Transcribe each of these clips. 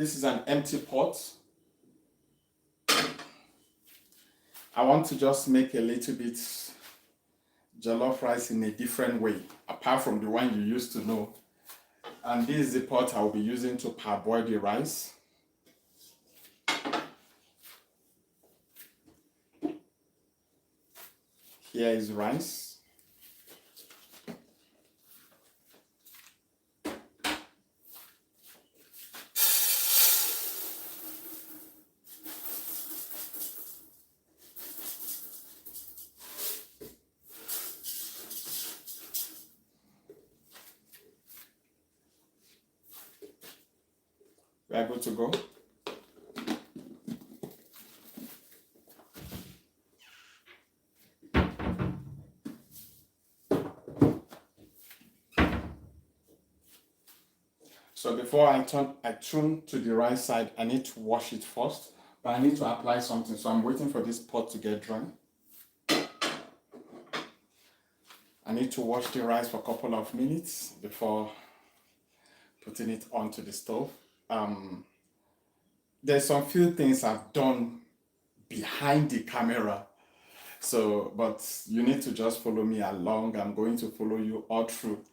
This is an empty pot. I want to just make a little bit jollof rice in a different way, apart from the one you used to know. And this is the pot I will be using to parboil the rice. Here is rice. We are good to go. So before I turn to the right side, I need to wash it first, but I need to apply something. So I'm waiting for this pot to get dry. I need to wash the rice for a couple of minutes before putting it onto the stove. There's some few things I've done behind the camera. So, but you need to just follow me along. I'm going to follow you all through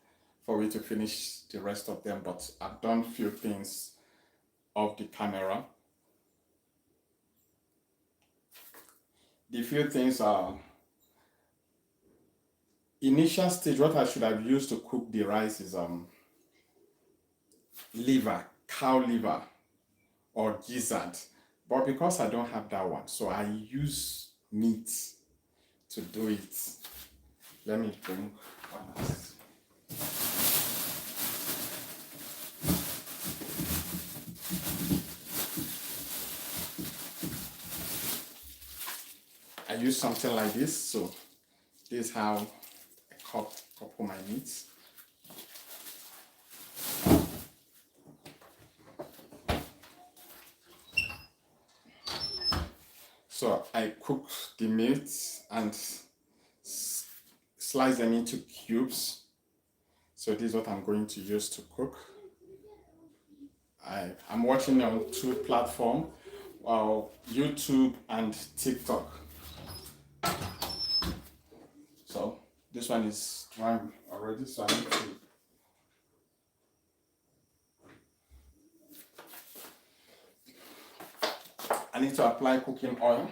for me to finish the rest of them, but I've done few things off the camera. The few things are, initial stage, what I should have used to cook the rice is liver, cow liver or gizzard, but because I don't have that one, so I use meat to do it. Let me bring one. I use something like this, so this is how I couple my meat. So I cook the meat and slice them into cubes. So this is what I'm going to use to cook. I'm watching on two platforms, YouTube and TikTok. So this one is dry already, so I need to apply cooking oil.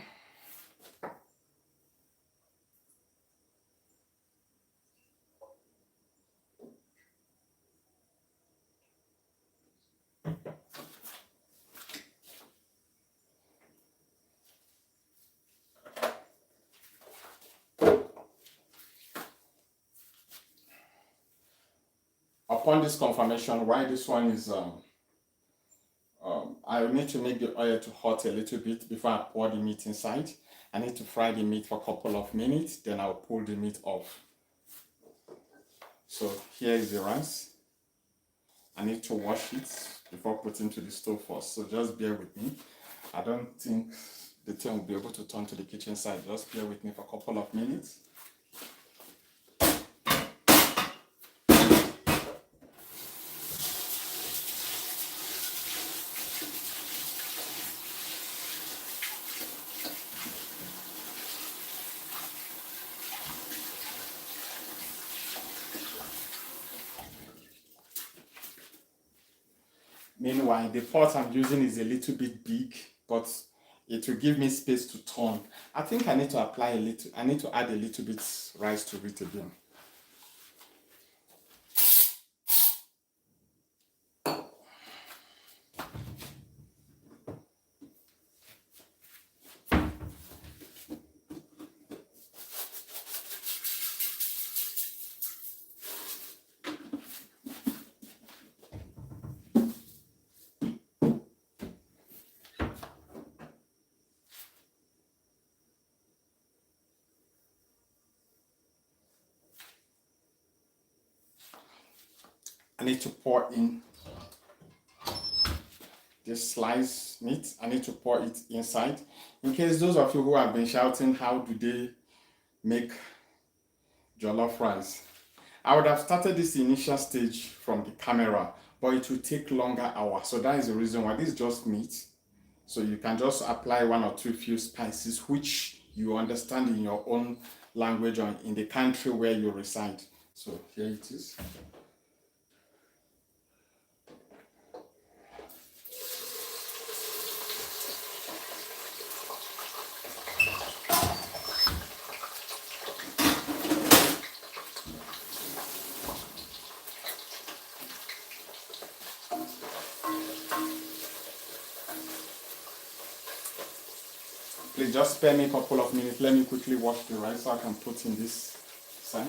Upon this confirmation, why this one is I need to make the oil to hot a little bit before I pour the meat inside. I need to fry the meat for a couple of minutes, then I'll pull the meat off. So here is the rice. I need to wash it before putting to the stove first, so just bear with me. I don't think the thing will be able to turn to the kitchen side. Just bear with me for a couple of minutes. Meanwhile, the pot I'm using is a little bit big, but it will give me space to turn. I think I need to I need to add a little bit rice to it again. I need to pour in this sliced meat. I need to pour it inside. In case those of you who have been shouting, how do they make jollof rice? I would have started this initial stage from the camera, but it will take longer hours. So that is the reason why this is just meat. So you can just apply one or two few spices which you understand in your own language or in the country where you reside. So here it is. Please just spare me a couple of minutes. Let me quickly wash the rice so I can put in this side.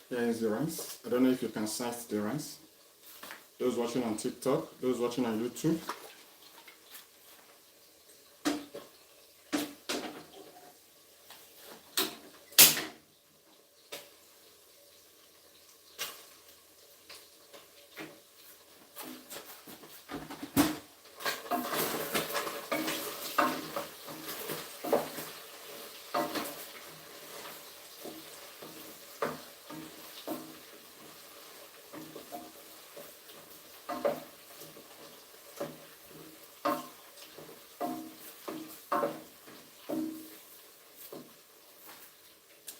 Here is the rice. I don't know if you can sight the rice. Those watching on TikTok, those watching on YouTube.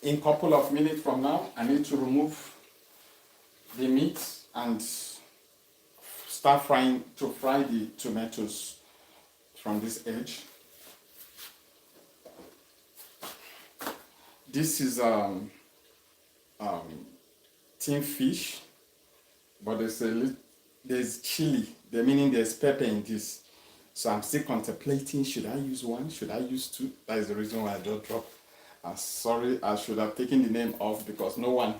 in couple of minutes from now, I need to remove the meat and start to fry the tomatoes from this edge. This is tin fish, but there's chili, the meaning there's pepper in this. So I'm still contemplating, should I use one? Should I use two? That is the reason why I just dropped. I'm sorry, I should have taken the name off because nobody's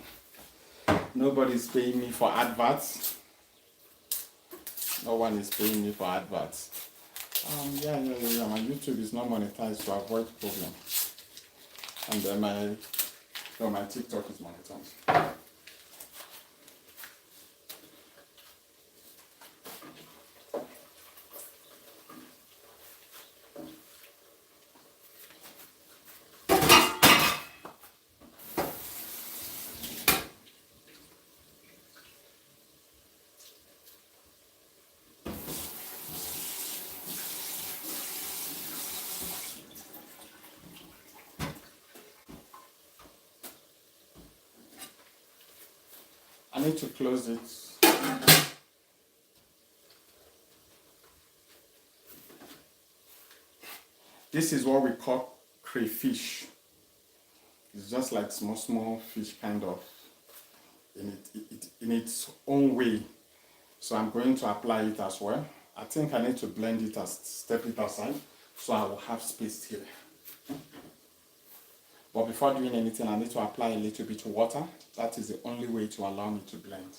paying me for adverts. No one is paying me for adverts. Yeah. My YouTube is not monetized to avoid problem. And then my TikTok is monetized. I need to close it. This is what we call crayfish. It's just like small fish kind of in its own way. So I'm going to apply it as well. I think I need to blend it step it aside so I will have space here. But before doing anything, I need to apply a little bit of water. That is the only way to allow me to blend.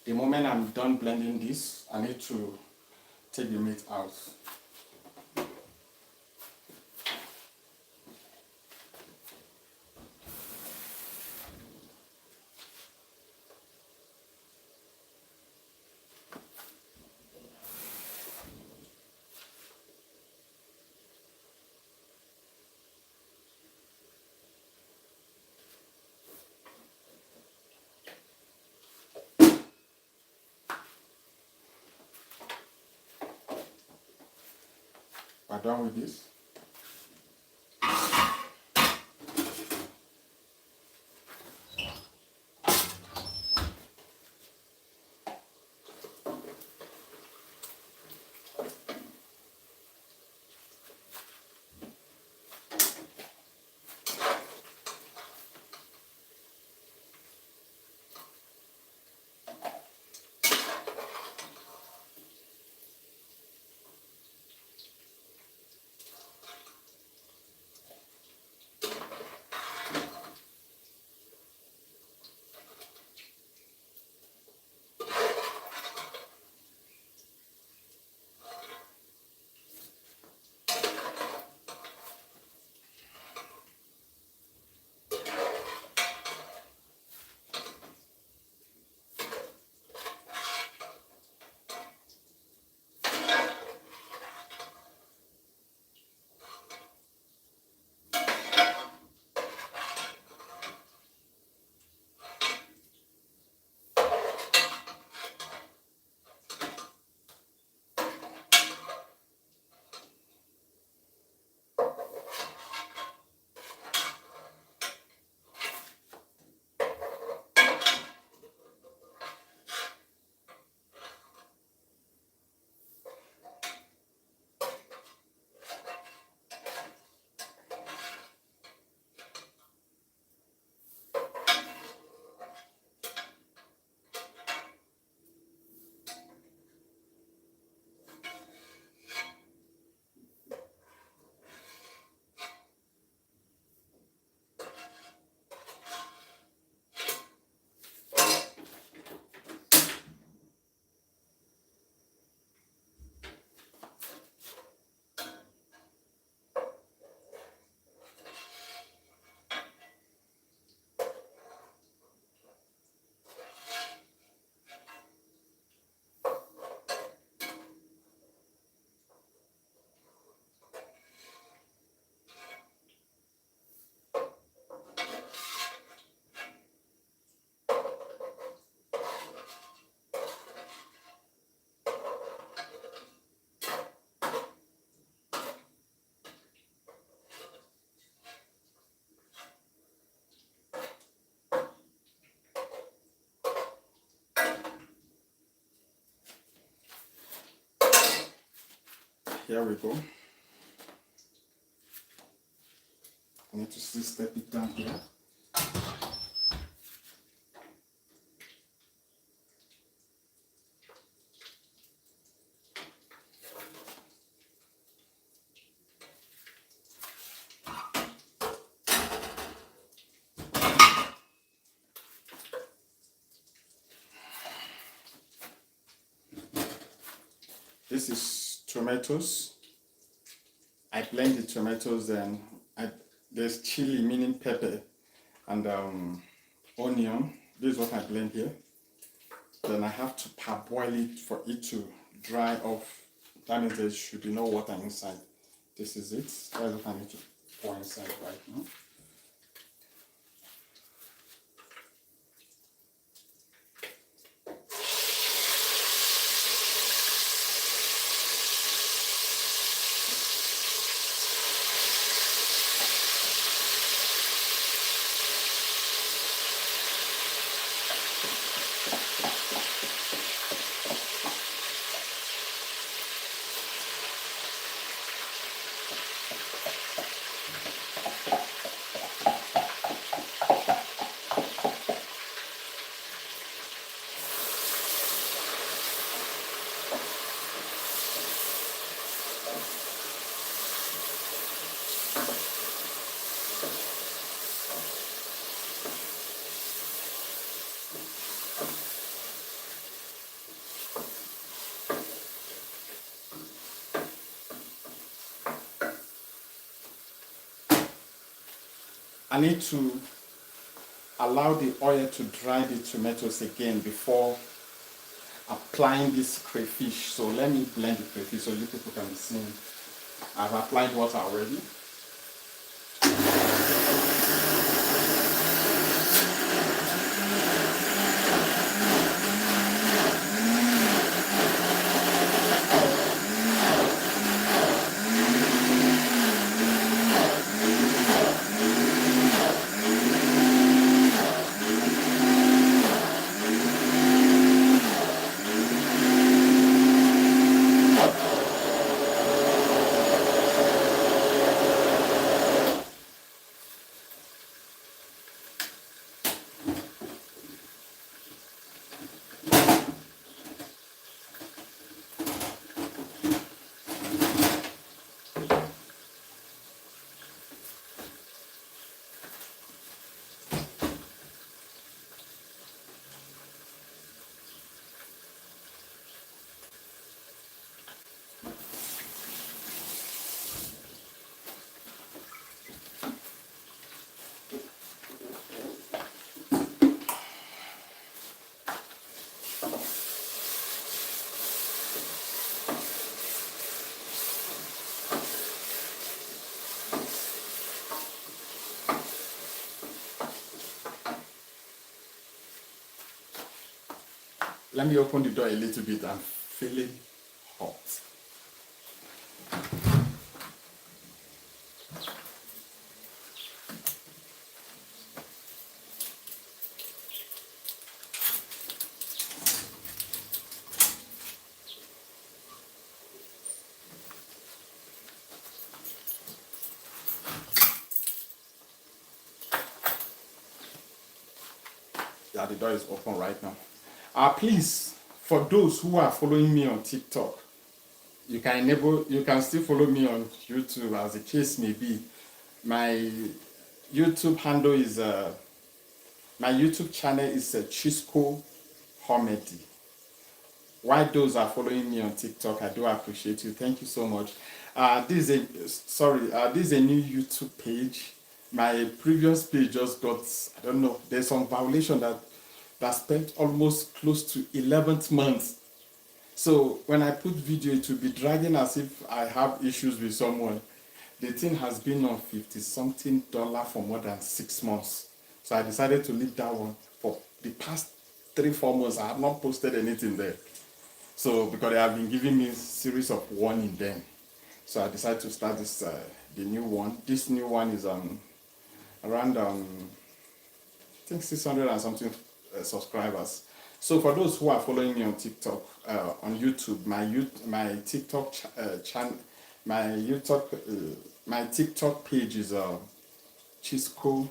The moment I'm done blending this, I need to take the meat out. We're done with this. here we go. I need to still step it down here. This is tomatoes. I blend the tomatoes and there's chili, meaning pepper, and onion. This is what I blend here. Then I have to parboil it for it to dry off. That means there should be no water inside. This is it. That's what I need to pour inside right now. I need to allow the oil to dry the tomatoes again before applying this crayfish. So let me blend the crayfish so you people can see. I've applied water already. Let me open the door a little bit. I'm feeling hot. Yeah, the door is open right now. Please, for those who are following me on TikTok, you can still follow me on YouTube as the case may be. My YouTube handle is my YouTube channel is Chisco Comedy. While those are following me on TikTok, I do appreciate you. Thank you so much. This is a new YouTube page. My previous page just got, I don't know, there's some violation that spent almost close to 11th month. So when I put video, it will be dragging as if I have issues with someone. The thing has been on $50-something for more than 6 months. So I decided to leave that one. For the past 3-4 months, I have not posted anything there. So because they have been giving me a series of warning then. So I decided to start this the new one. This new one is around I think 600 and something subscribers. So for those who are following me on TikTok, on YouTube, my TikTok channel, My YouTube, my TikTok page is Chisco.comedy.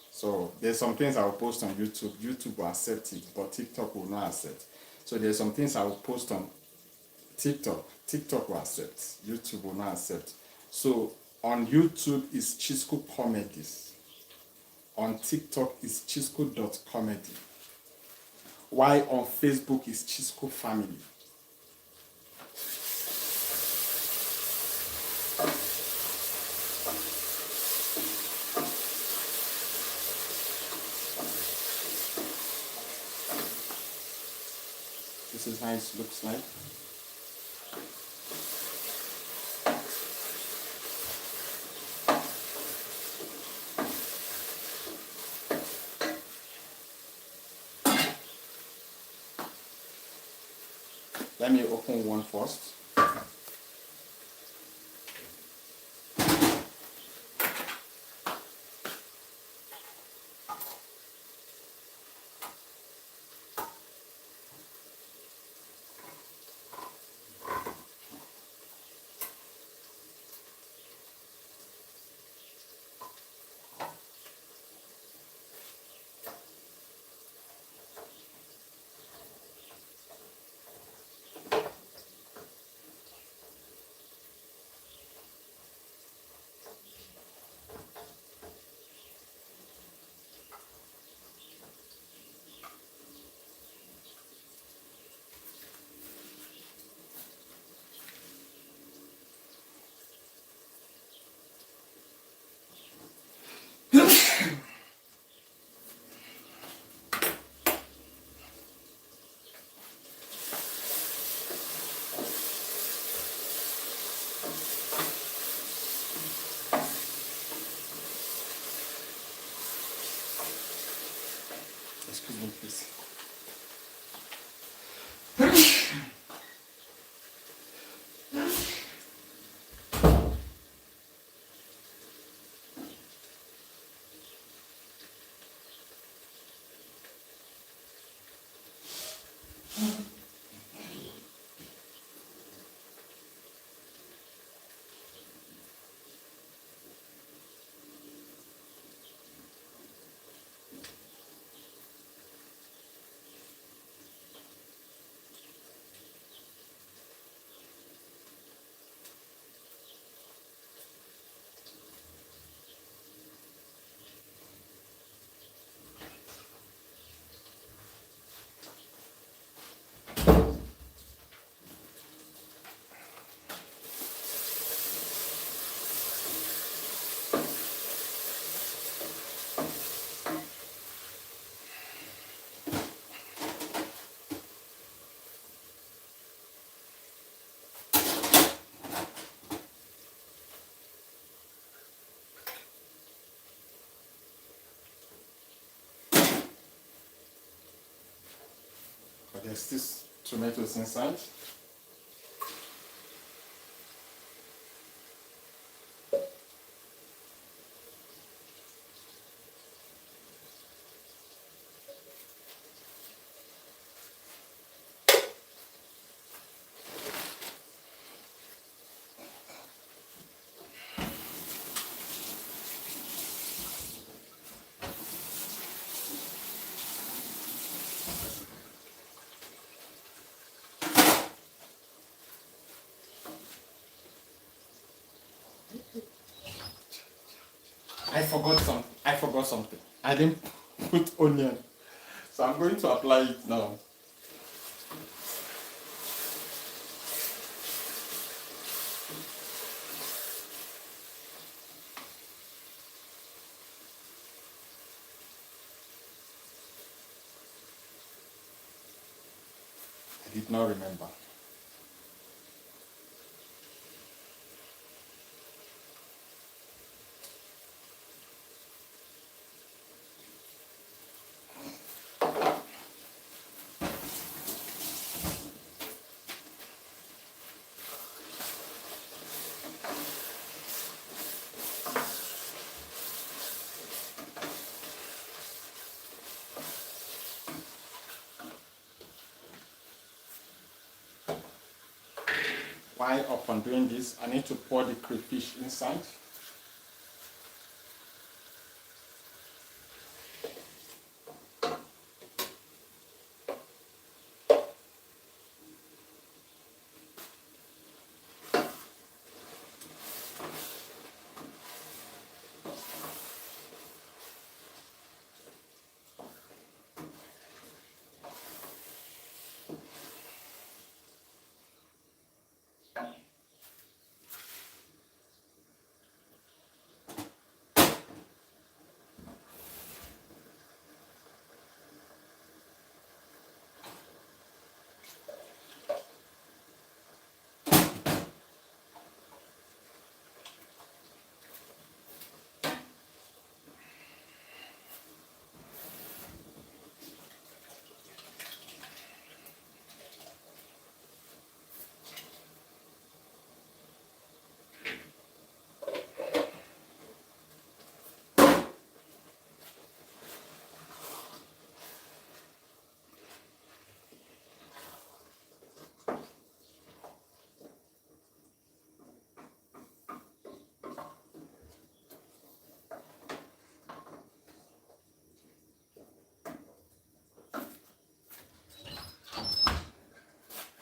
So there's some things I will post on YouTube. YouTube will accept it, but TikTok will not accept. So there's some things I will post on TikTok. TikTok will accept. YouTube will not accept. So on YouTube is Chisco Comedies. On TikTok is Chisco.comedy. While on Facebook is Chisco Family. This is how it looks like. Let me open one first. Excuse me, please. But there's this tomatoes inside. I forgot something. I didn't put onion. So I'm going to apply it now. I did not remember. While upon doing this, I need to pour the crayfish inside.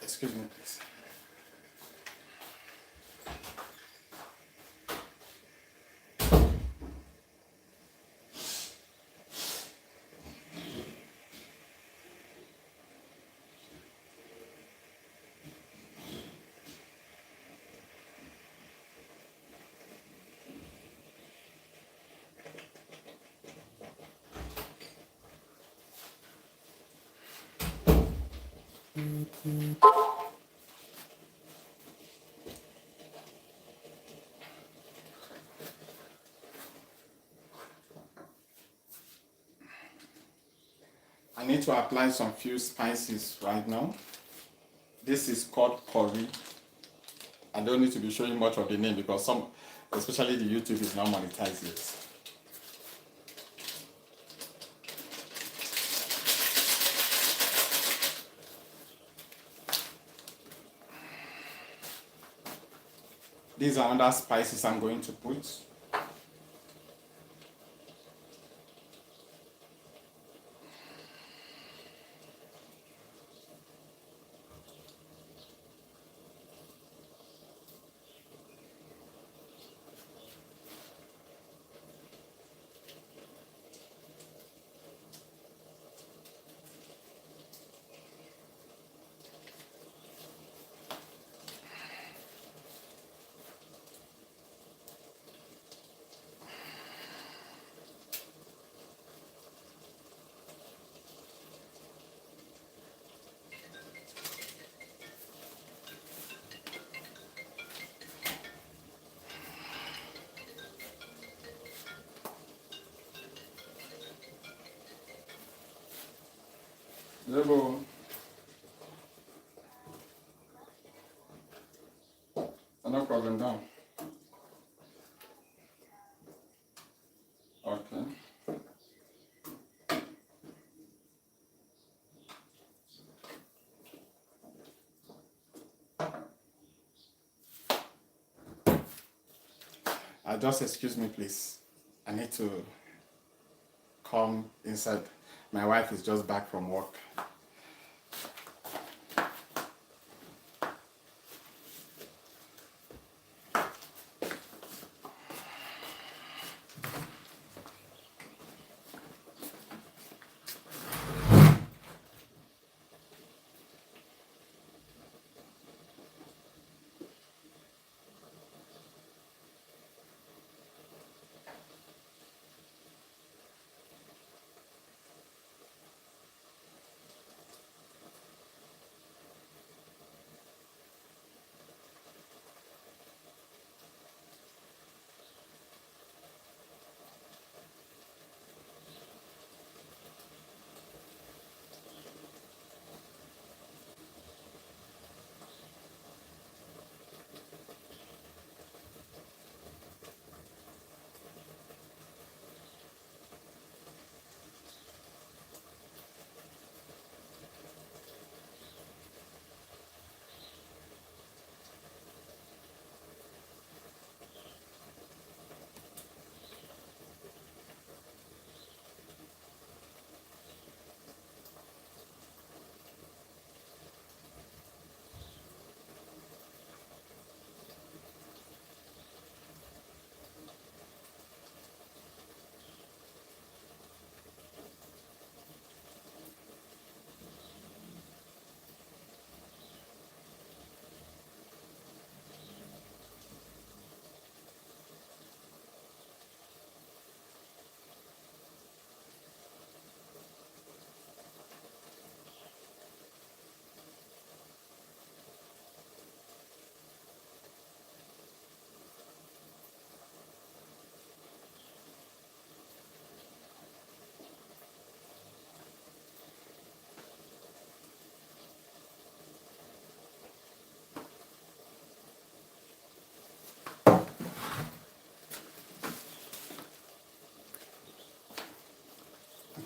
Excuse me, please. I need to apply some few spices right now. This is called curry. I don't need to be showing much of the name because some, especially the YouTube, is not monetized yet. These are other spices I'm going to put. Zebo. No problem, down. Okay. Just excuse me, please. I need to come inside. My wife is just back from work.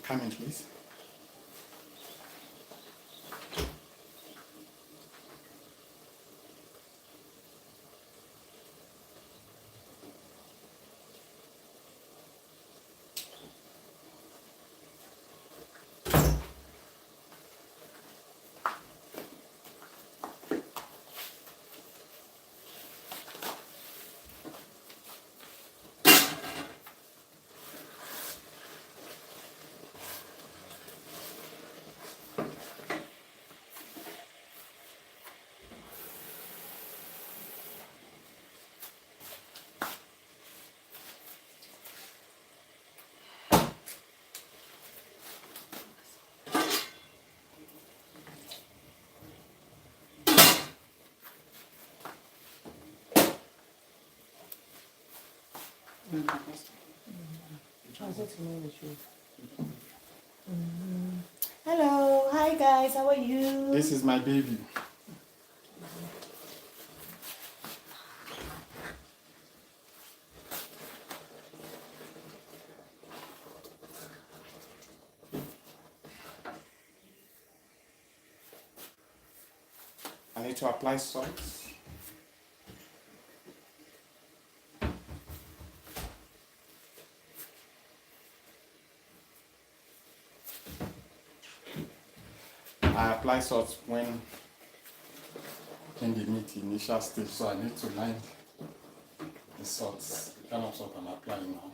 Come in, please. Hello, hi guys, how are you? This is my baby. I need to apply salt. I apply salt when in the meat initial stage, so I need to mind the salt, the kind of salt I'm applying now.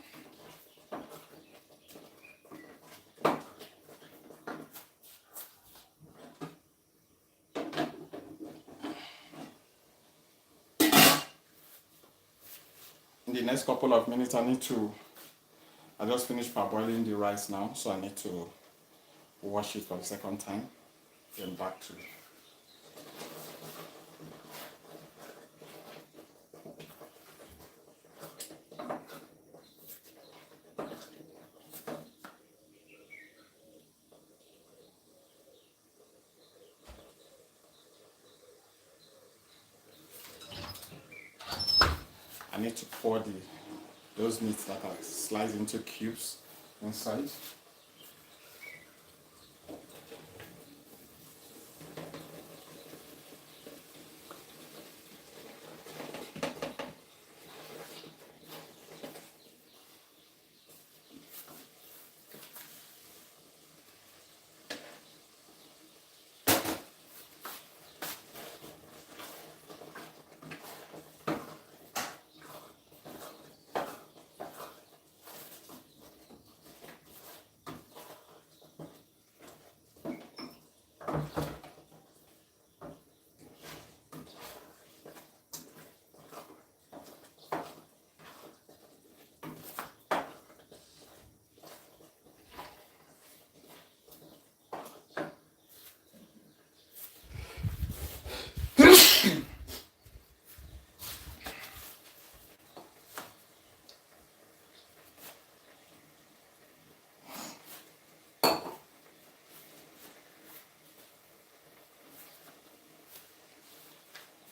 In the next couple of minutes, I just finished parboiling the rice now, so I need to wash it for the second time, then back to I need to pour those meats that are sliced into cubes inside.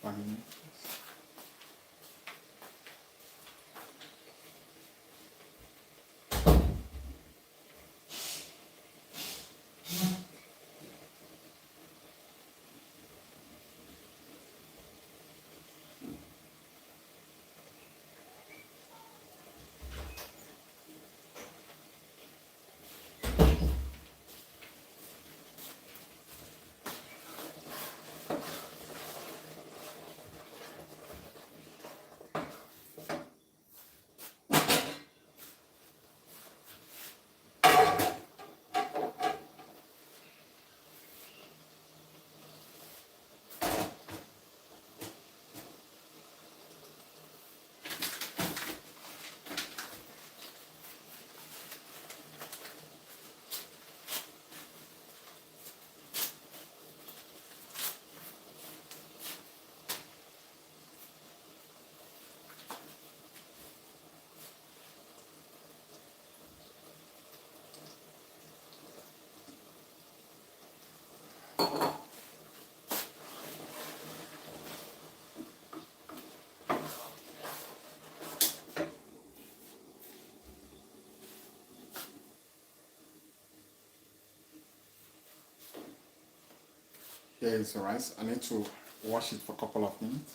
One minute. Here is the rice. I need to wash it for a couple of minutes.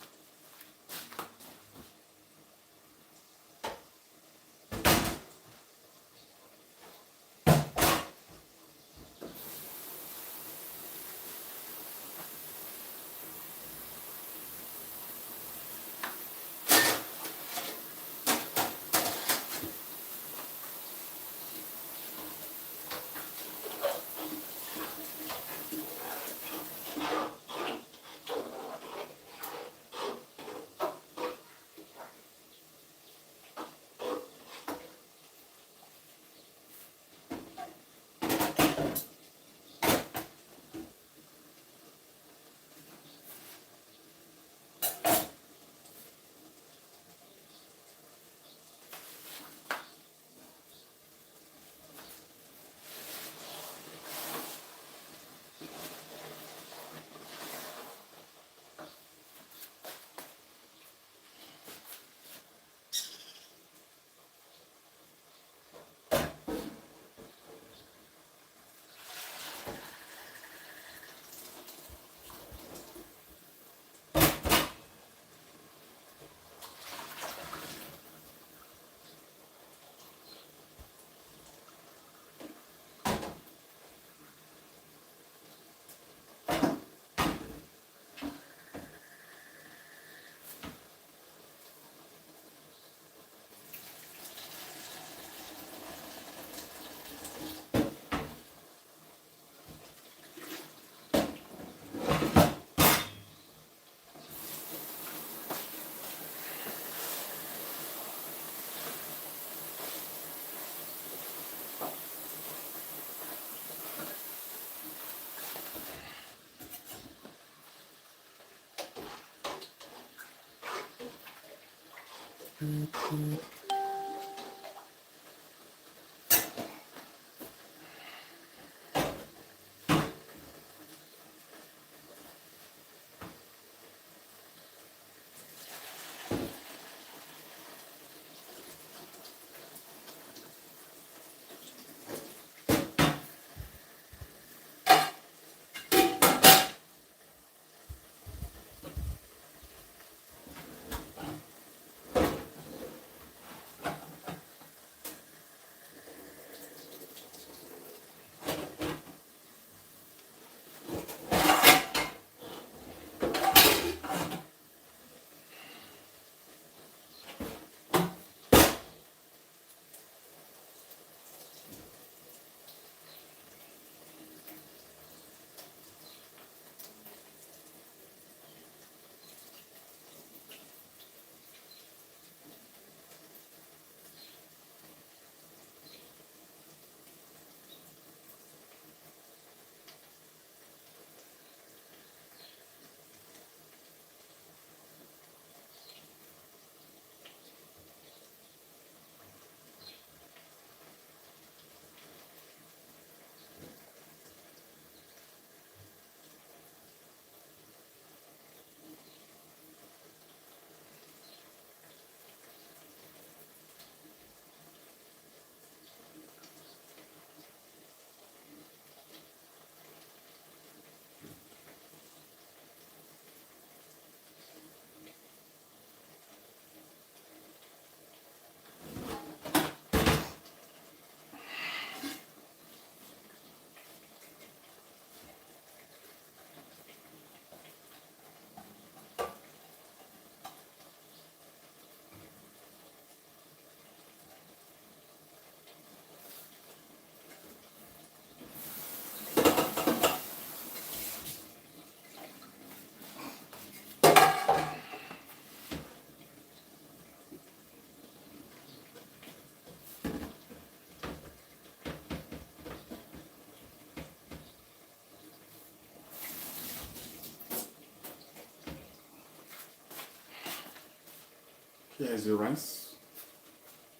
Here is the rice,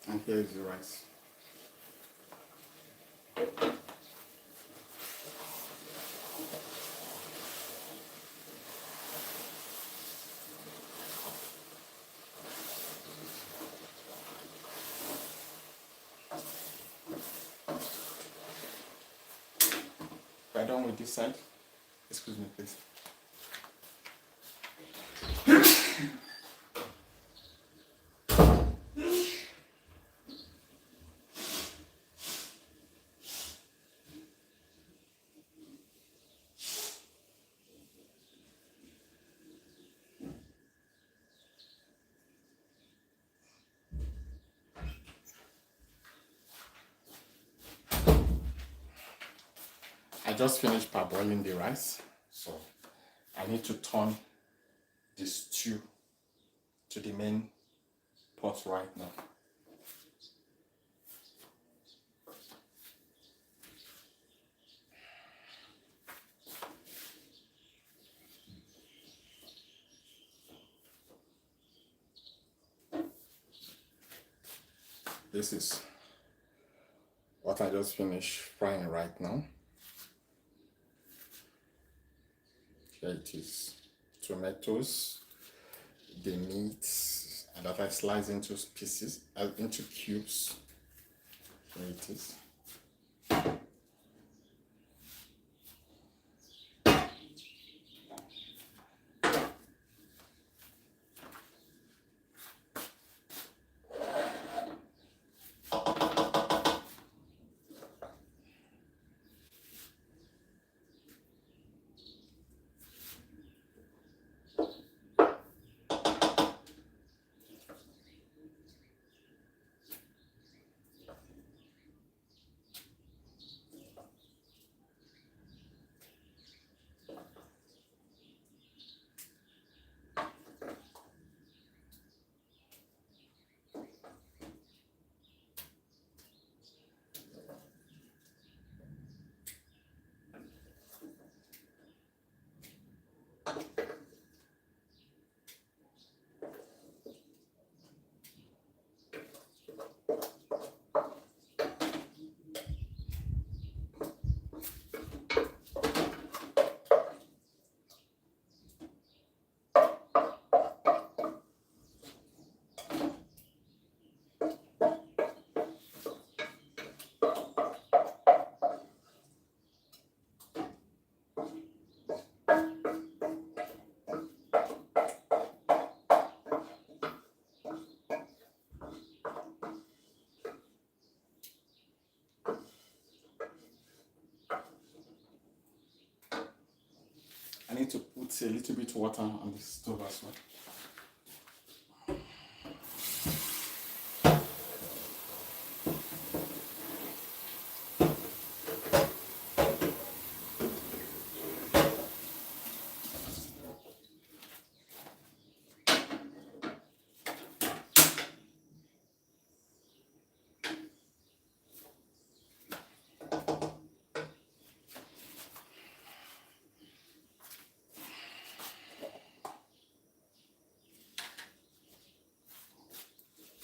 and here is the rice. We're done with this side. Excuse me, please. I just finished parboiling the rice, so I need to turn the stew to the main pot right now. This is what I just finished frying right now. Here it is. Tomatoes, the meat that I slice into pieces, into cubes. Here it is. I need to put a little bit water on the stove as well.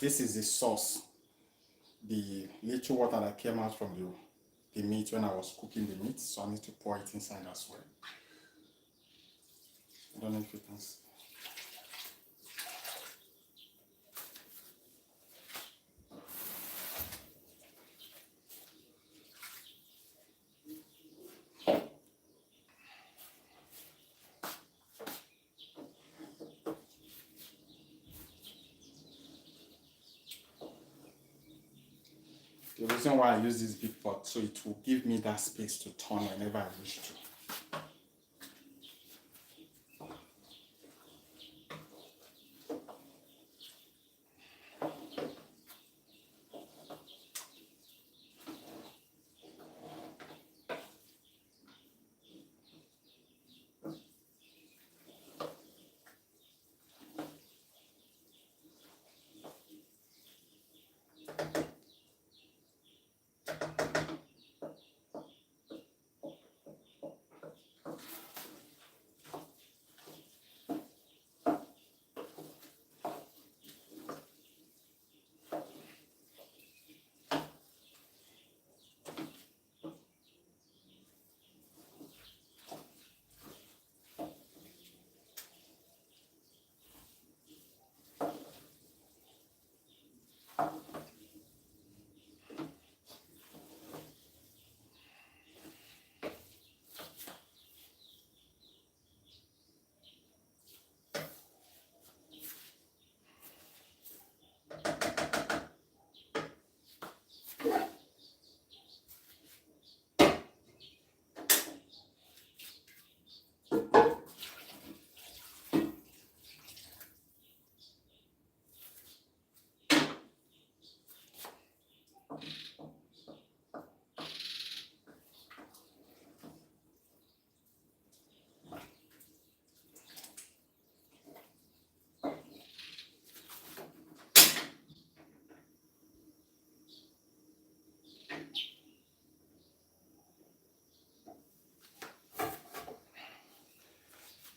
This is the sauce, the little water that came out from the meat when I was cooking the meat, so I need to pour it inside as well. I don't know if you can see. The reason why I use this big pot, so it will give me that space to turn whenever I wish to.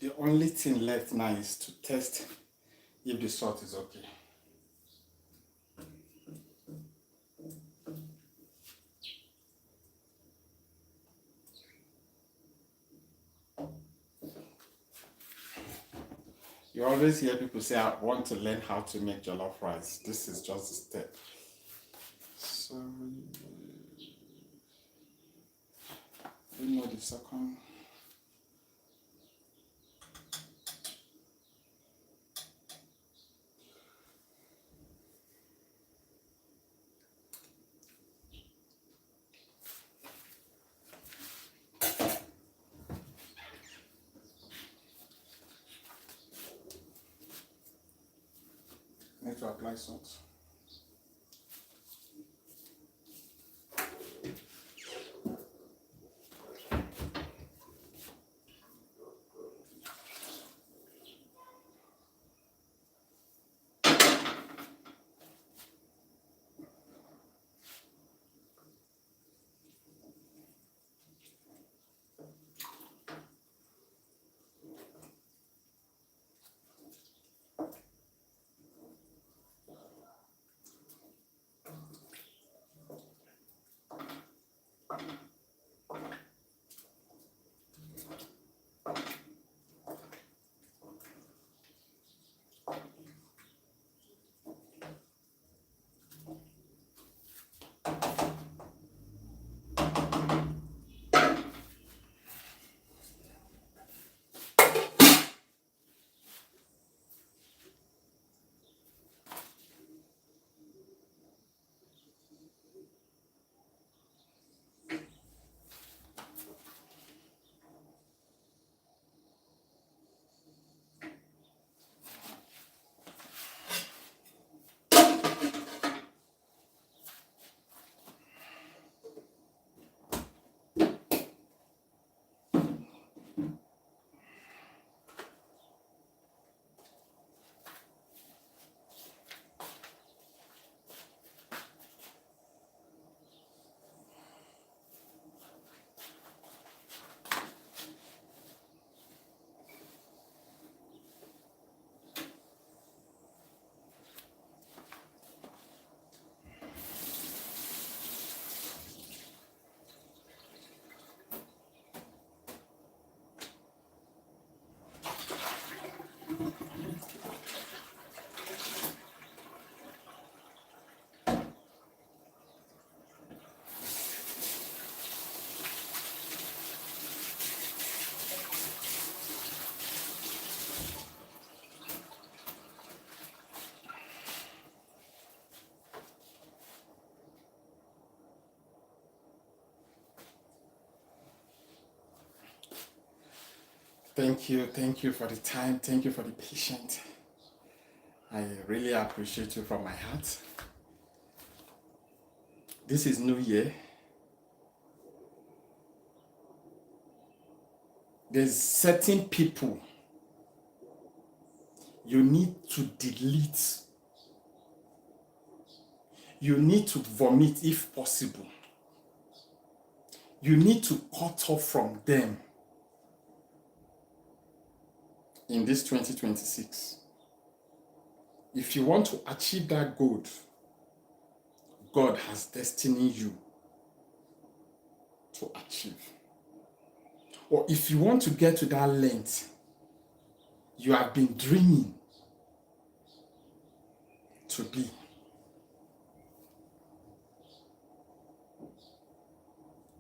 The only thing left now is to test if the salt is okay. You always hear people say, I want to learn how to make jollof rice. This is just a step. So, we know the second. Need to apply salt. Thank you for the time, thank you for the patience. I really appreciate you from my heart. This is New Year. There's certain people you need to delete. You need to vomit if possible. You need to cut off from them in this 2026. If you want to achieve that goal, God has destined you to achieve. Or if you want to get to that length you have been dreaming to be.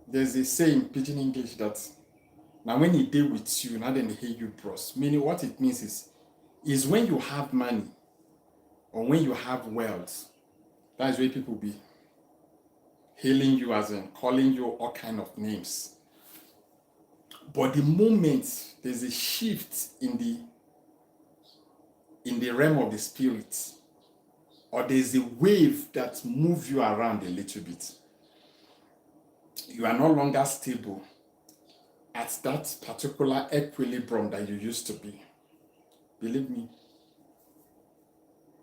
There's a saying in Pidgin English that now when he deal with you, now then they hear you bros. Meaning what it means is when you have money or when you have wealth, that's where people be hailing you, as in calling you all kind of names. But the moment there's a shift in the realm of the spirit, or there's a wave that moves you around a little bit, you are no longer stable at that particular equilibrium that you used to be. Believe me,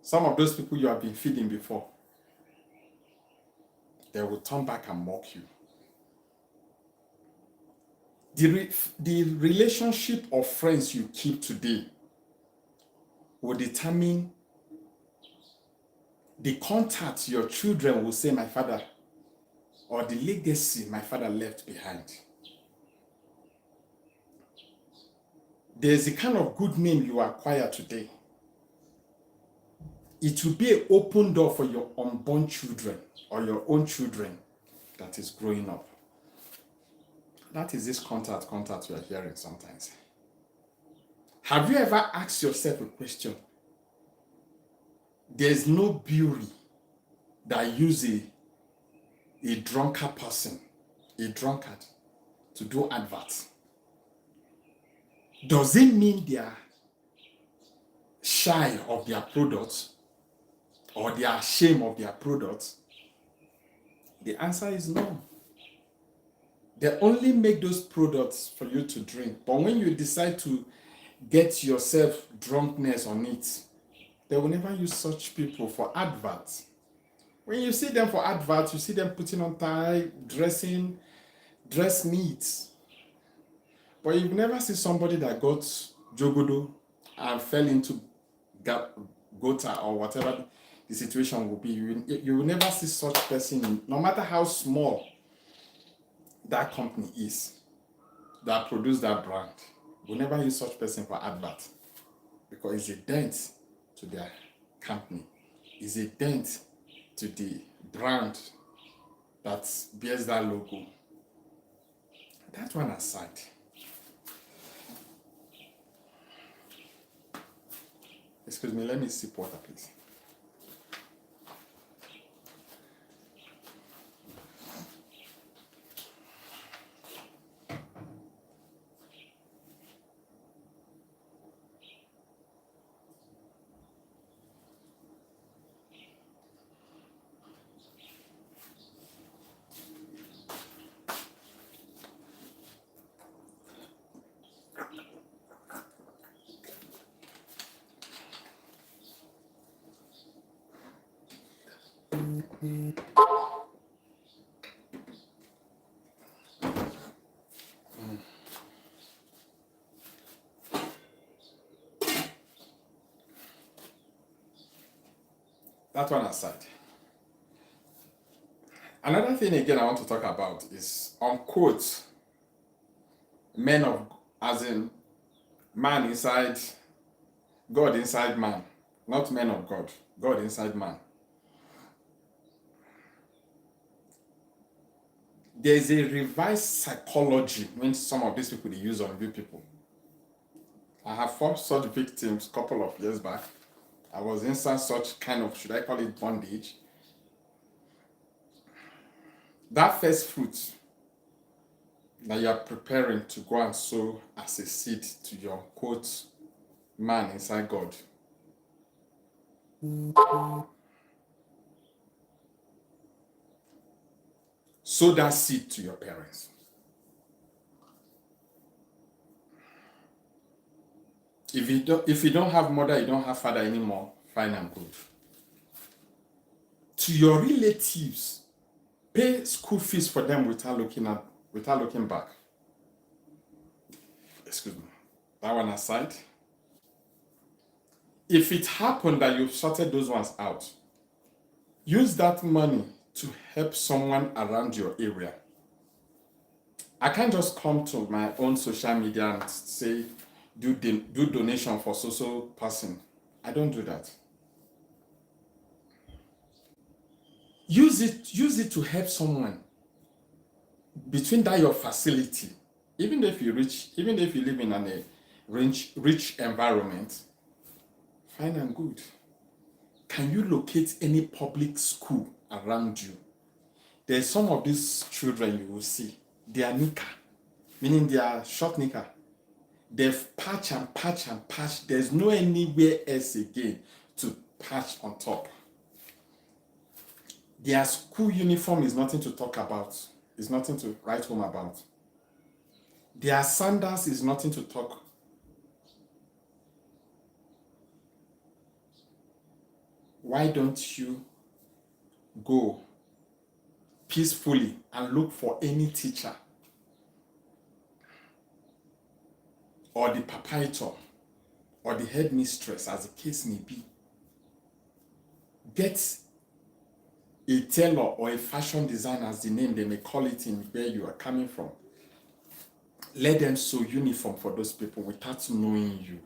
some of those people you have been feeding before, they will turn back and mock you. the relationship of friends you keep today will determine the contact your children will say my father, or the legacy my father left behind. There's a kind of good name you acquire today. It will be an open door for your unborn children or your own children that is growing up. That is this contact you are hearing sometimes. Have you ever asked yourself a question? There's no brewery that uses a drunkard person, a drunkard, to do adverts. Does it mean they are shy of their products or they are ashamed of their products? The answer is no. They only make those products for you to drink. But when you decide to get yourself drunkenness on it, they will never use such people for adverts. When you see them for adverts, you see them putting on tie, dress neat. But you've never seen somebody that got jogodo and fell into gota or whatever the situation will be. You will never see such person, no matter how small that company is that produce that brand. You will never use such person for advert because it's a dent to their company. It's a dent to the brand that bears that logo. That one aside. Excuse me, let me sip water, please. That one aside. Another thing again I want to talk about is unquote men of, as in man inside, God inside man, not men of God, God inside man. There's a revised psychology when some of these people they use on real people. I have fought such victims a couple of years back. I was inside such kind of, should I call it bondage? That first fruit that you are preparing to go and sow as a seed to your quote man inside God. Sow that seed to your parents. If you don't have mother, you don't have father anymore, fine and good. To your relatives, pay school fees for them without looking back. Excuse me. That one aside. If it happened that you've sorted those ones out, use that money to help someone around your area. I can't just come to my own social media and say, do donation for so person. I don't do that. Use it to help someone between that your facility. Even if you live in a rich environment, fine and good. Can you locate any public school around you? There's some of these children you will see, they are knicker, meaning they are short knicker. They've patch. There's no anywhere else again to patch on top. Their school uniform is nothing to talk about. It's nothing to write home about. Their sandals is nothing to talk. Why don't you go peacefully and look for any teacher or the proprietor or the headmistress, as the case may be, gets a tailor or a fashion designer, as the name they may call it in where you are coming from, let them sew uniform for those people without knowing you.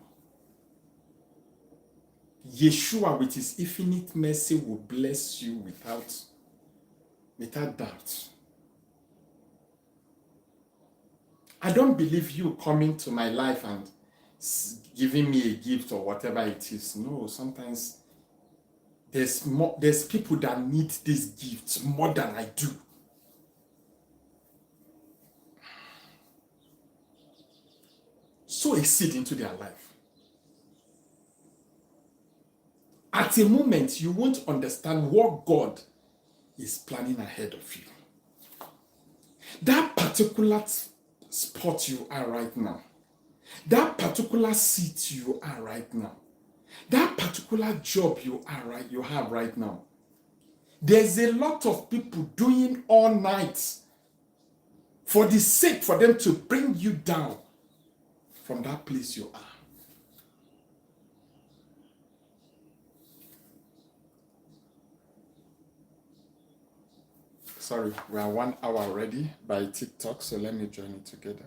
Yeshua, with his infinite mercy, will bless you without doubt. I don't believe you coming to my life and giving me a gift or whatever it is. No, sometimes there's people that need these gifts more than I do. Sow a seed into their life. At a moment, you won't understand what God is planning ahead of you. That particular spot you are right now, that particular seat you are right now, that particular job you have right now, there's a lot of people doing all night for the sake for them to bring you down from that place you are. Sorry, we are 1 hour already by TikTok, so let me join it together.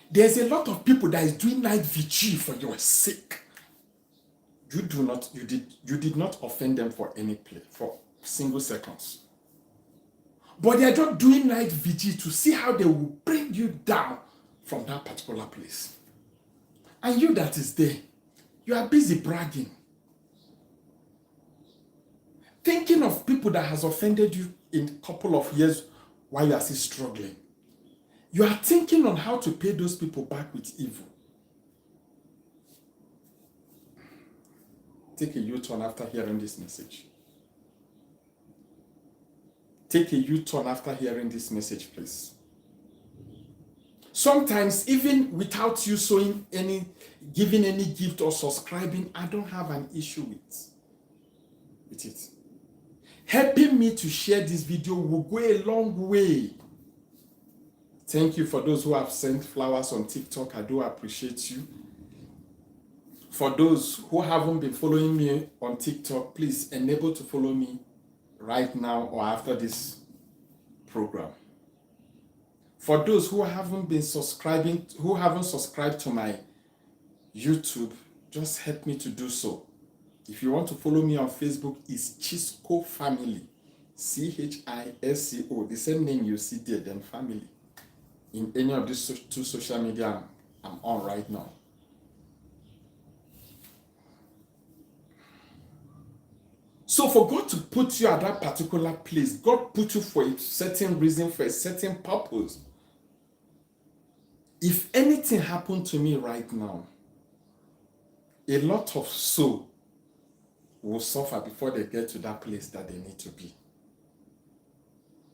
There's a lot of people that is doing night vigil for your sake. You did not offend them for any play, for single seconds. But they are just doing night vigil to see how they will bring you down from that particular place. And you that is there, you are busy bragging, thinking of people that has offended you in a couple of years while you are still struggling. You are thinking on how to pay those people back with evil. Take a U-turn after hearing this message. Take a U-turn after hearing this message, please. Sometimes, even without you giving any gift or subscribing, I don't have an issue with it. Helping me to share this video will go a long way. Thank you for those who have sent flowers on TikTok. I do appreciate you. For those who haven't been following me on TikTok, please enable to follow me right now or after this program. For those who haven't subscribed to my YouTube, just help me to do so. If you want to follow me on Facebook, it's Chisco Family. CHISCO, the same name you see there, then family. In any of these two social media I'm on right now. So for God to put you at that particular place, God put you for a certain reason, for a certain purpose. If anything happened to me right now, a lot of souls will suffer before they get to that place that they need to be.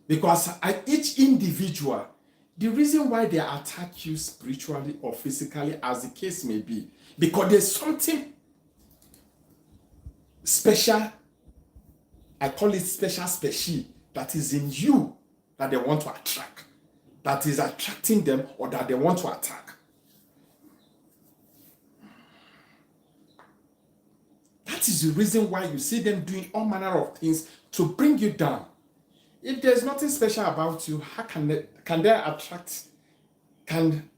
Because each individual, the reason why they attack you spiritually or physically, as the case may be, because there's something special, I call it special, that is in you that they want to attract, that is attracting them or that they want to attack. That is the reason why you see them doing all manner of things to bring you down. If there's nothing special about you, how can they attract? Can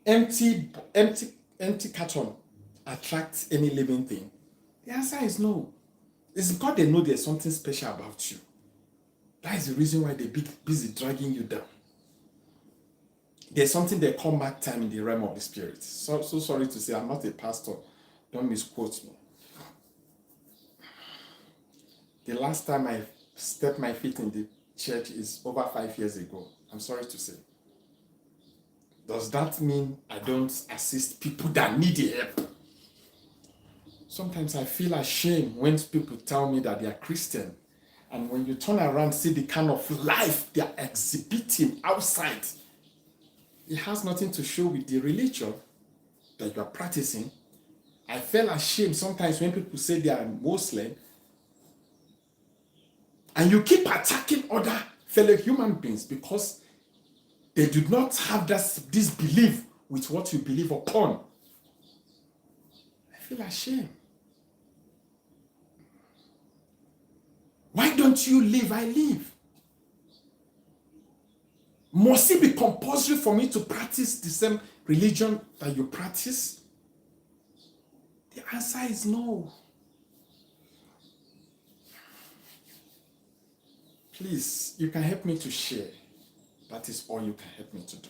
empty carton attract any living thing? The answer is no. It's because they know there's something special about you. That is the reason why they're busy dragging you down. There's something they call mark time in the realm of the spirit. So sorry to say, I'm not a pastor. Don't misquote me. The last time I stepped my feet in the church is over 5 years ago. I'm sorry to say. Does that mean I don't assist people that need help? Sometimes I feel ashamed when people tell me that they are Christian. And when you turn around, see the kind of life they are exhibiting outside, it has nothing to show with the religion that you are practicing. I feel ashamed sometimes when people say they are Muslim, and you keep attacking other fellow human beings because They do not have this belief with what you believe upon. I feel ashamed. Why don't you live? I live. Must it be compulsory for me to practice the same religion that you practice? The answer is no. Please, you can help me to share. That is all you can help me to do.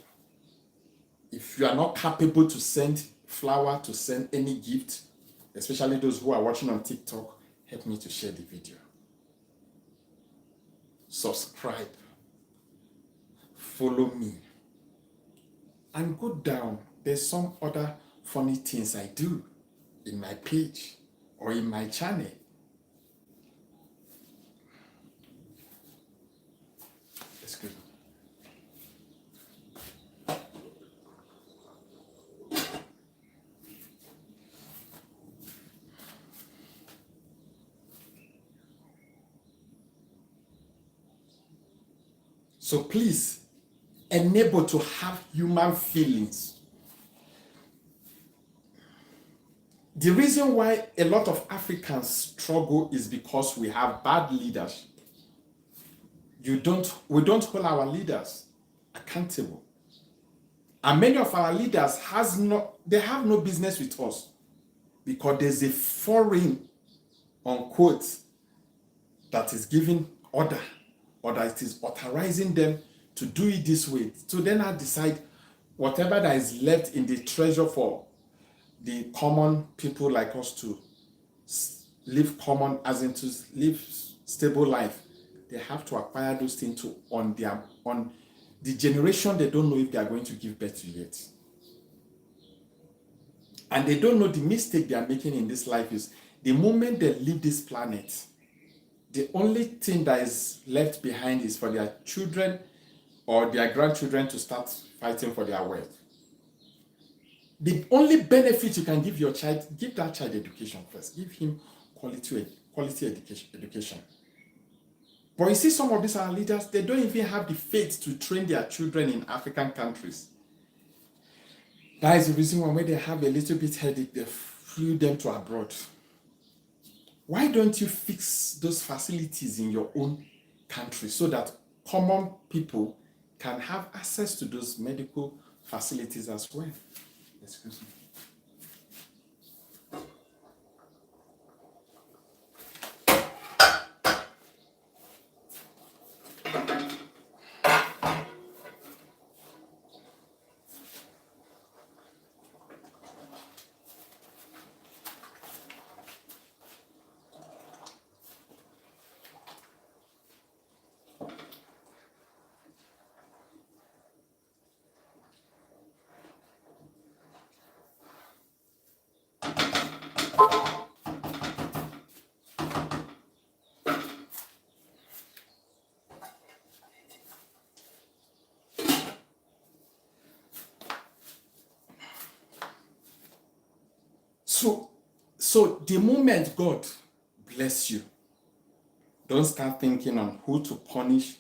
If you are not capable to send flower, to send any gift, especially those who are watching on TikTok, help me to share the video. Subscribe. Follow me. And go down. There's some other funny things I do in my page or in my channel. Excuse me. So please, enable to have human feelings. The reason why a lot of Africans struggle is because we have bad leadership. We don't hold our leaders accountable. And many of our leaders have no business with us because there's a foreign, unquote, that is giving order or that it is authorizing them to do it this way. So then I decide whatever that is left in the treasure for the common people like us to live common, as in to live stable life, they have to acquire those things on the generation they don't know if they are going to give birth to yet. And they don't know the mistake they are making in this life is the moment they leave this planet, the only thing that is left behind is for their children or their grandchildren to start fighting for their wealth. The only benefit you can give your child, give that child education first. Give him quality education. But you see, some of these our leaders, they don't even have the faith to train their children in African countries. That is the reason why when they have a little bit headache, they flew them to abroad. Why don't you fix those facilities in your own country so that common people can have access to those medical facilities as well? Excuse me. So the moment God bless you, don't start thinking on who to punish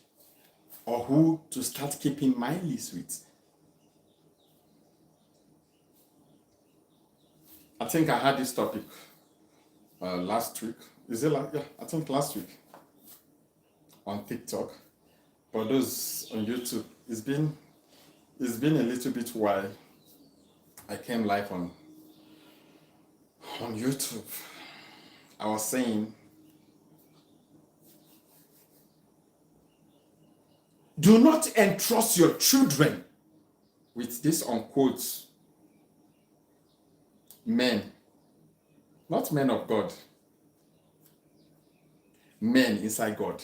or who to start keeping my list with. I think I had this topic last week. Is it like, yeah, I think last week on TikTok. But those on YouTube, it's been a little bit while I came live on YouTube. I was saying, do not entrust your children with this unquote men, not men of God, men inside God.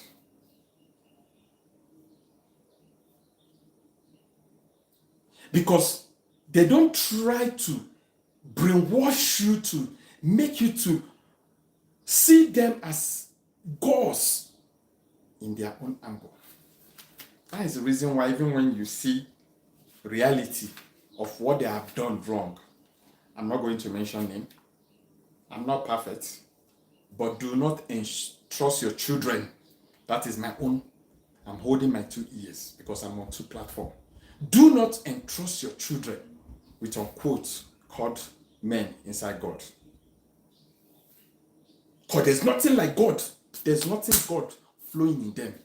Because they don't try to brainwash you to make you to see them as gods in their own angle. That is the reason why even when you see reality of what they have done wrong, I'm not going to mention name, I'm not perfect, but do not entrust your children. That is my own. I'm holding my 2 ears because I'm on 2 platforms. Do not entrust your children with unquote called men inside God. Because there's nothing like God. There's nothing God flowing in them.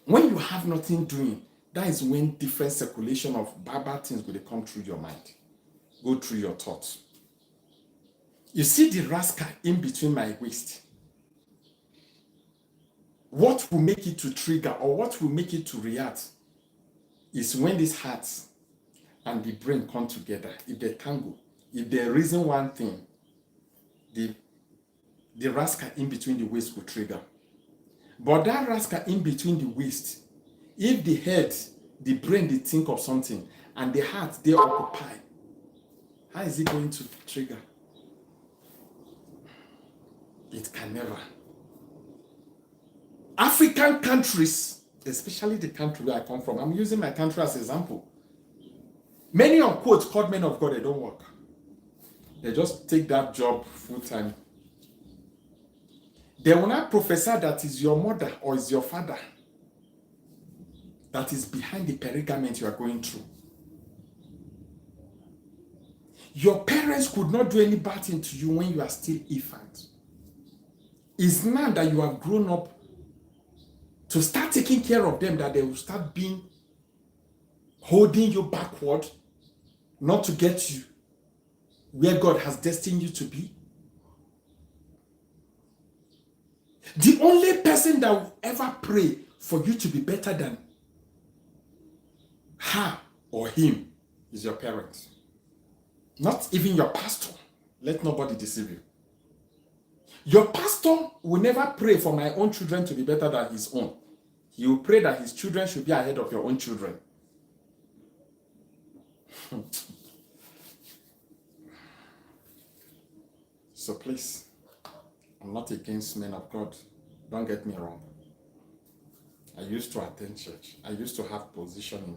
When you have nothing doing, that is when different circulation of bad things will come through your mind, go through your thoughts. You see the rascal in between my waist. What will make it to trigger or what will make it to react is when this heart and the brain come together. If they tangle, if they reason one thing, the rascal in between the waist will trigger. But that rascal in between the waist, if the head, the brain, they think of something, and the heart, they occupy, how is it going to trigger? It can never. African countries, especially the country where I come from, I'm using my country as an example. Many unquote called men of God, they don't work. They just take that job full time. They will not prophesy that is your mother or is your father that is behind the predicament you are going through. Your parents could not do any bad thing to you when you are still infant. It's now that you have grown up to start taking care of them that they will start being holding you backward, not to get you where God has destined you to be. The only person that will ever pray for you to be better than her or him is your parents. Not even your pastor. Let nobody deceive you. Your pastor will never pray for my own children to be better than his own. He will pray that his children should be ahead of your own children. So please, I'm not against men of God. Don't get me wrong. I used to attend church. I used to have positioning,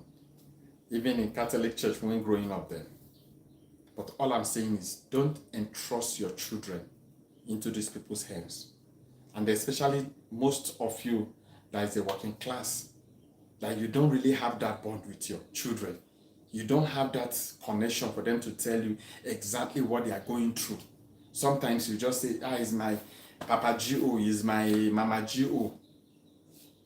even in Catholic church when growing up then. But all I'm saying is don't entrust your children into these people's hands. And especially most of you that is a working class, that you don't really have that bond with your children. You don't have that connection for them to tell you exactly what they are going through. Sometimes you just say, it's my Papa G.O., is my Mama G.O.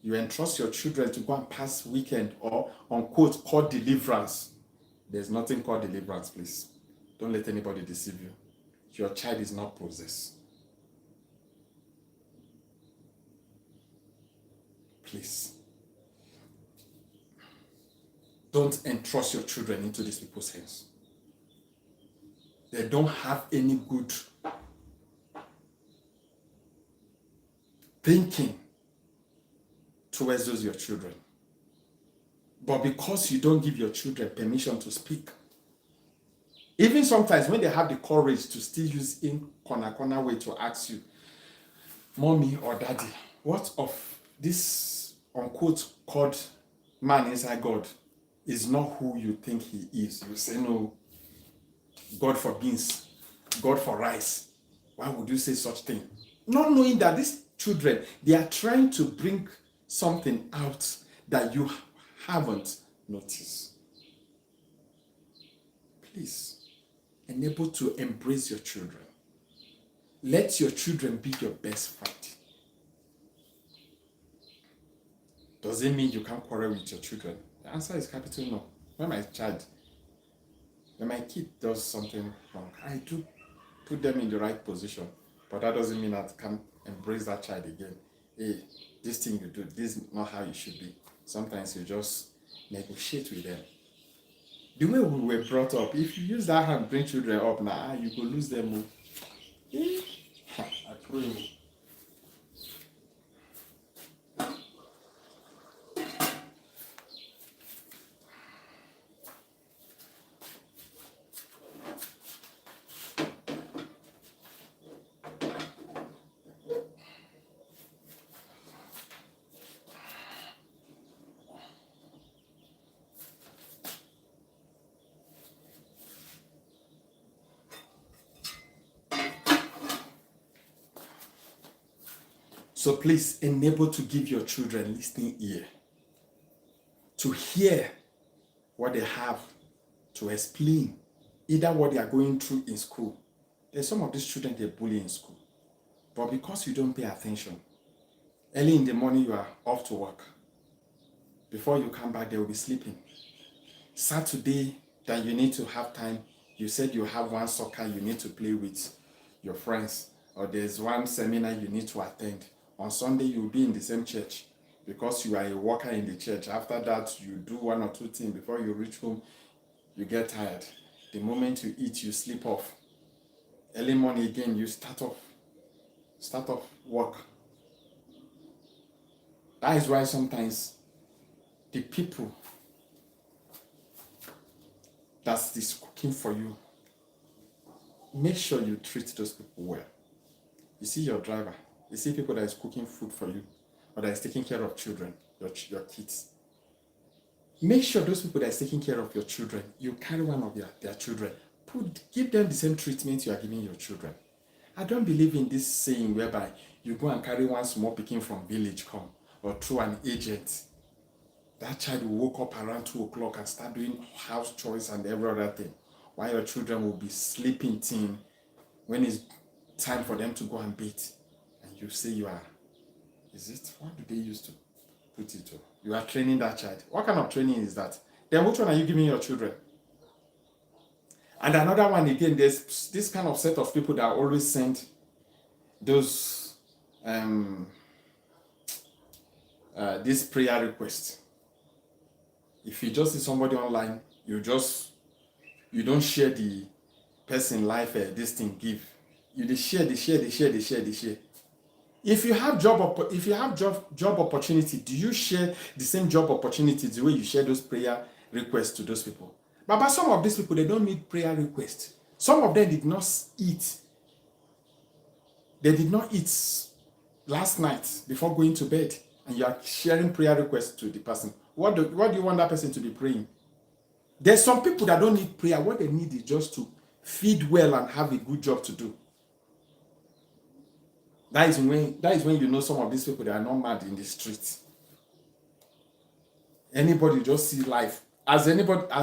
You entrust your children to go and pass weekend or unquote called deliverance. There's nothing called deliverance, please. Don't let anybody deceive you. Your child is not possessed. Please. Don't entrust your children into these people's hands. They don't have any good thinking towards those your children. But because you don't give your children permission to speak, even sometimes when they have the courage to still use in corner way to ask you, mommy or daddy, what of this unquote called man inside God is not who you think he is. You say, no, God for beans, God for rice. Why would you say such thing? Not knowing that these children, they are trying to bring something out that you haven't noticed. Please, enable to embrace your children. Let your children be your best friend. Does it mean you can't quarrel with your children? The answer is capital no. When my kid does something wrong, I do put them in the right position. But that doesn't mean I can embrace that child again. Hey, this thing you do, this is not how it should be. Sometimes you just negotiate with them. The way we were brought up, if you use that hand bring children up now, you go lose them. I pray. So please enable to give your children listening ear. to hear what they have to explain, either what they are going through in school. There's some of these children they bully in school, but because you don't pay attention, early in the morning you are off to work. Before you come back, they will be sleeping. Saturday, that you need to have time, you said you have one soccer you need to play with your friends, or there's one seminar you need to attend. On Sunday, you'll be in the same church because you are a worker in the church. After that, you do one or two things. Before you reach home, you get tired. The moment you eat, you sleep off. Early morning again, you start off work. That is why sometimes the people that is cooking for you, make sure you treat those people well. You see your driver, you see people that is cooking food for you, or that is taking care of children, your kids. Make sure those people that is taking care of your children, you carry one of their children. Give them the same treatment you are giving your children. I don't believe in this saying whereby you go and carry one small pikin from village come, or through an agent. That child will wake up around 2 o'clock and start doing house chores and every other thing, while your children will be sleeping till when it's time for them to go and bathe. And you say you are, what do they use to put it to? You are training that child. What kind of training is that? Then which one are you giving your children? And another one again, there's this kind of set of people that always send those this prayer request. If you just see somebody online, you don't share the person life this thing give. You they share. If you have job opportunity, do you share the same job opportunities the way you share those prayer requests to those people? But some of these people, they don't need prayer requests. Some of them did not eat. They did not eat last night before going to bed, and you are sharing prayer requests to the person. What do you want that person to be praying? There's some people that don't need prayer. What they need is just to feed well and have a good job to do. That is when you know some of these people, they are not mad in the streets. Anybody just see life. As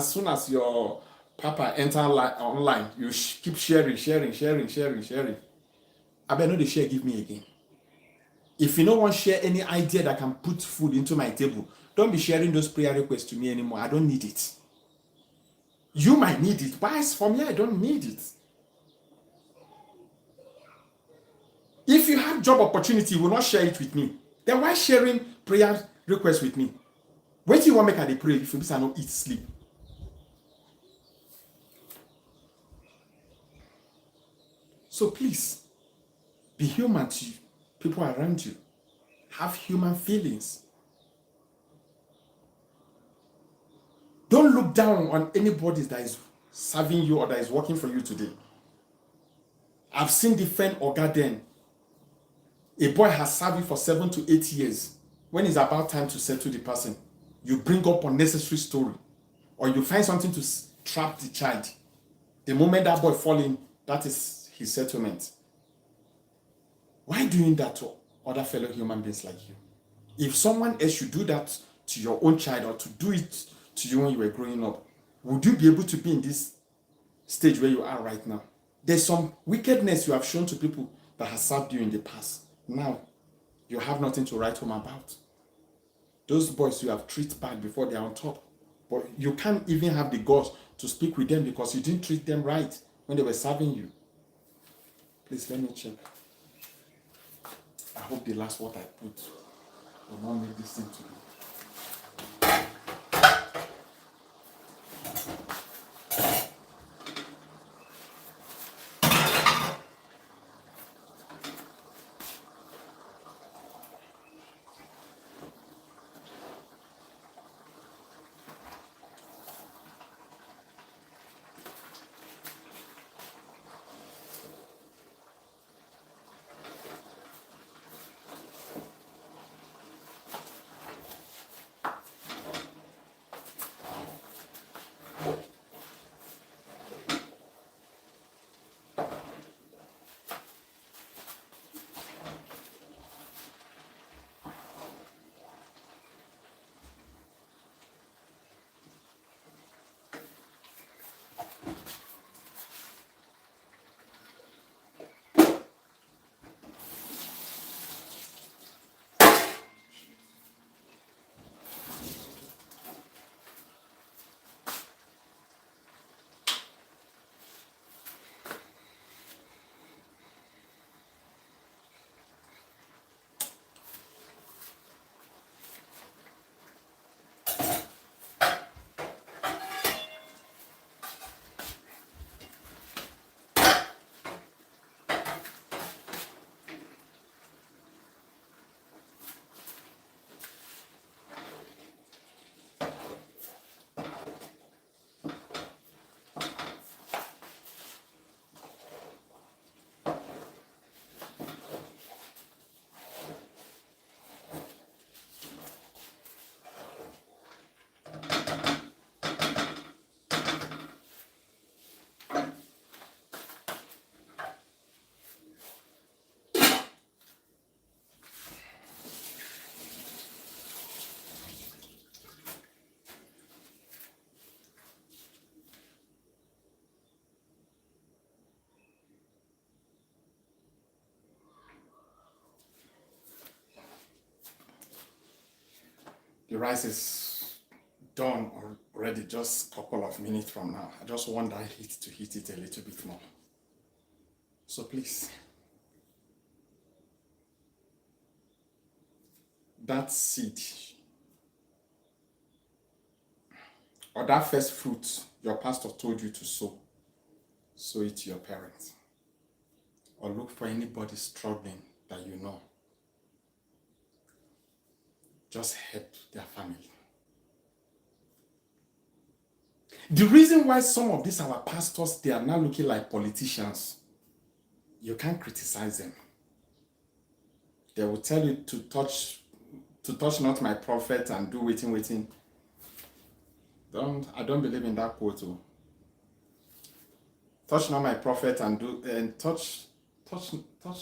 soon as your papa enter online, you keep sharing. I better know the share give me again. If you don't want to share any idea that can put food into my table, don't be sharing those prayer requests to me anymore. I don't need it. You might need it, but as for me, I don't need it. If you have job opportunity, you will not share it with me. Then why sharing prayer requests with me? What do you want to make a pray if you don't eat, sleep? So please, be human to people around you. Have human feelings. Don't look down on anybody that is serving you or that is working for you today. I've seen different organ. A boy has served you for 7 to 8 years. When it's about time to settle the person, you bring up unnecessary story, or you find something to trap the child. The moment that boy falls in, that is his settlement. Why doing that to other fellow human beings like you? If someone else should do that to your own child, or to do it to you when you were growing up, would you be able to be in this stage where you are right now? There's some wickedness you have shown to people that has served you in the past. Now, you have nothing to write home about. Those boys you have treated bad before they are on top. But you can't even have the guts to speak with them because you didn't treat them right when they were serving you. Please let me check. I hope the last what I put will not make this thing to be. The rice is done already, just a couple of minutes from now. I just want that heat to heat it a little bit more. So please, that seed or that first fruit your pastor told you to sow it to your parents. Or look for anybody struggling that you know. Just help their family. The reason why some of these our pastors, they are now looking like politicians, you can't criticize them. They will tell you to touch not my prophet and do waiting. I don't believe in that quote. Oh. Touch not my prophet and touch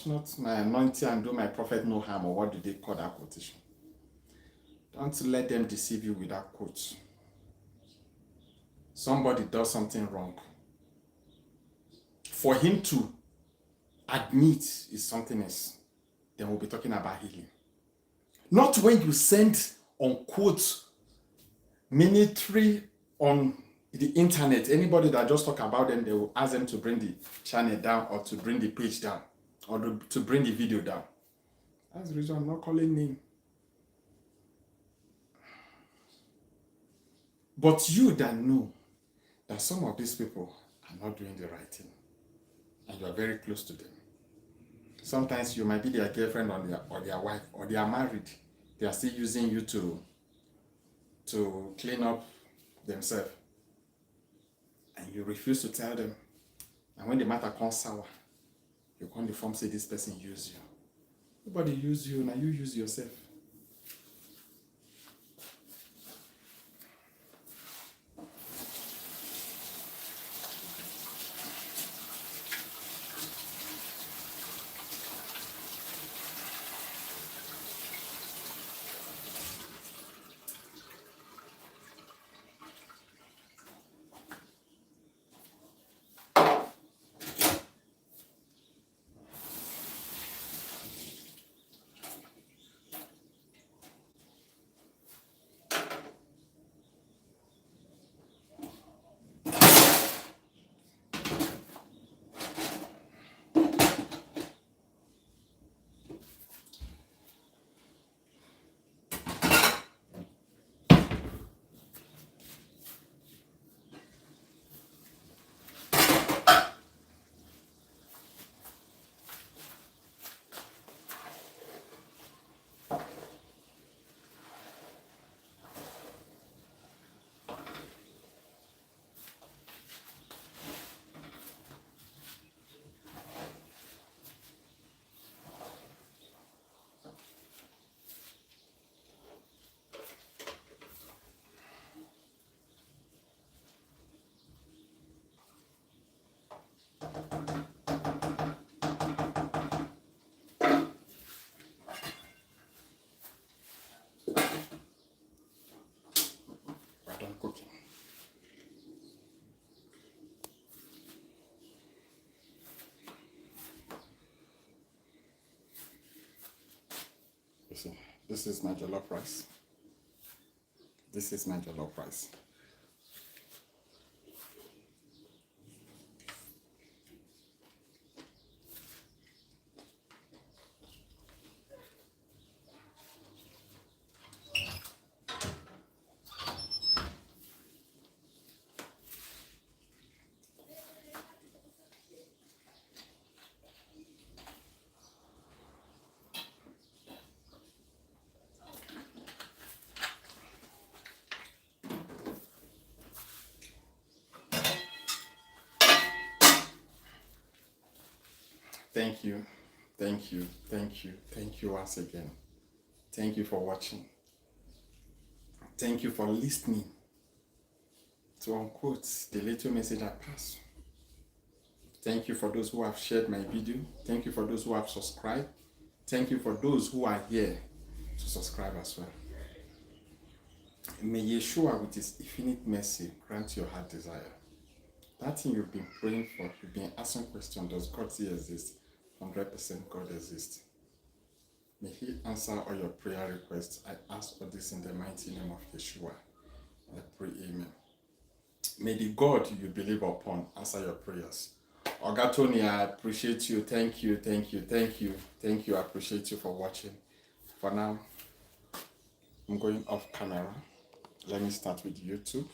not my anointing and do my prophet no harm, or what do they call that quotation? Don't let them deceive you with that quote. Somebody does something wrong. For him to admit is something else. Then we'll be talking about healing. Not when you send unquote military on the internet. Anybody that just talk about them, they will ask them to bring the channel down or to bring the page down or to bring the video down. That's the reason I'm not calling name. But you that know that some of these people are not doing the right thing and you are very close to them. Sometimes you might be their girlfriend or their wife, or they are married. They are still using you to clean up themselves. And you refuse to tell them. And when the matter comes sour, you come to form say this person use you. Nobody use you, now you use yourself. We're done cooking. You see, this is my jollof rice. This is my jollof rice. Thank you once again. Thank you for watching. Thank you for listening to unquote the little message I pass. Thank you for those who have shared my video. Thank you for those who have subscribed. Thank you for those who are here to subscribe as well. May Yeshua with his infinite mercy grant your heart desire. That thing you've been praying for, you've been asking questions, does God still exist? 100% God exists. May He answer all your prayer requests. I ask all this in the mighty name of Yeshua. I pray, amen. May the God you believe upon answer your prayers. Oga Tony, I appreciate you. Thank you. I appreciate you for watching. For now, I'm going off camera. Let me start with YouTube.